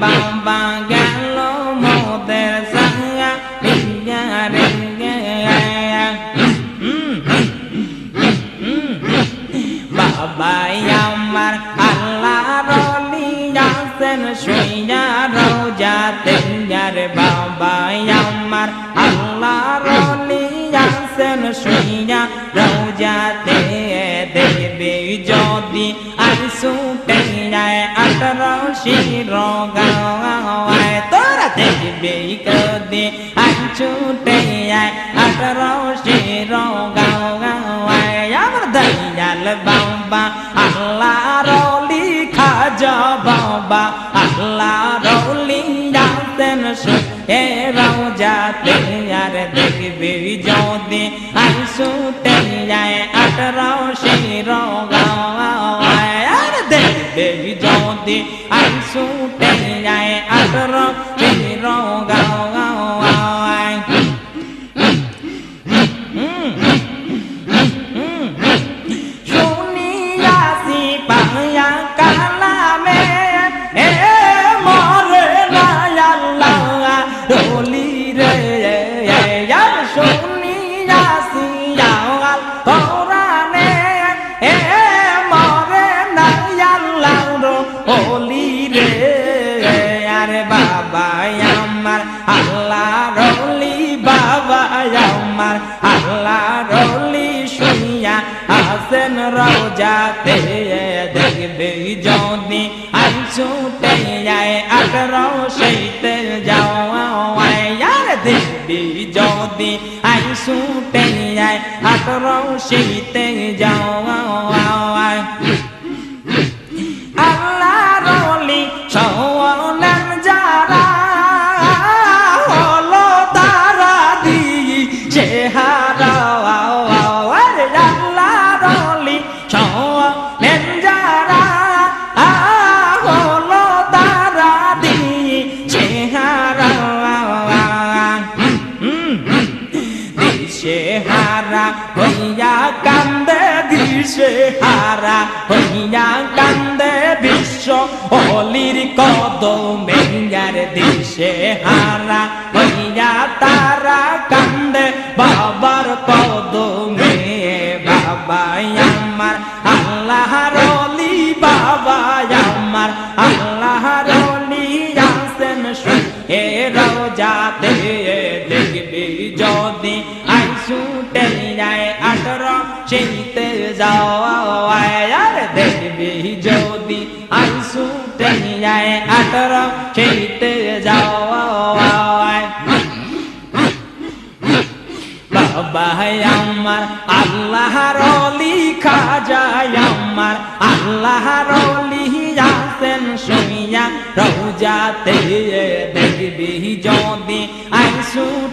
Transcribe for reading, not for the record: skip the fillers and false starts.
বাবা গেল মোদের সাঙ্গা পিয়া রে বাবা আমার আল্লাহর ওলি আছেন শুইয়া রওজাতে রে বাবা আমার আল্লাহর ওলি আছেন শুইয়া রওজাতে দেখবে যদি আর ছুটে যায় 18 শিরগাঁওয়ায় তোরা দেখবে যদি আর ছুটে যায় 18 শিরগাঁওয়ায় আমার দয়াল বাবা আল্লাহর ওলি খাজা বাবা আল্লাহর ওলি আছেন শুয়ে রওজাতে আর দেখবে যদি আর ছুটে যায় 18 শিরগাঁওয়ায় আর দেখবে যদি আর ছুটে যায় 18 শিরগাঁওয়ায় শুনিয়াছি পায়া কালামে মরে না আল্লাহ ওলি রে শুনিয়াছি আওয়াল কোরআনে মরে না আল্লাহ ওলি রে আরে বাবা আমার আল্লাহর ওলি বাবা আমার আল্লাহর ওলি শুনিয়া আছেন রওজাতে দেখবে যদি আর ছুটে যায় 18 শীতে যাওয়ায় আর দেখবে যদি আর ছুটে যায় 18 শীতে যাওয়ায় আল্লাহর ওলি শোনেন যারা হলো তারা দিয়ে চেহারা আল্লাহর ওলি শোনেন যারা হলো তারা দিয়ে চেহারা দিশে হারা হইয়া কান্দে দিশে হারা হইয়া কান্দে বিশ্ব ওলির কদমে আর দিশে হারা হইয়া তারা কান্দে বাবার কদমে বাবা আমার আল্লাহর ওলি বাবা আমার আল্লাহর ওলি আছেন শুয়ে রওজাতে দেখবি যদি আই ছুটে যায় 18 শীতে যাওয়ায় আর দেখবি যদি আই ছুটে যায় 18 শীতে যাওয়ায় বাবা আমার আল্লাহর ওলি খাজা আমার আল্লাহর ওলি আছেন শুইয়া রওজাতে দেখবি যদি আই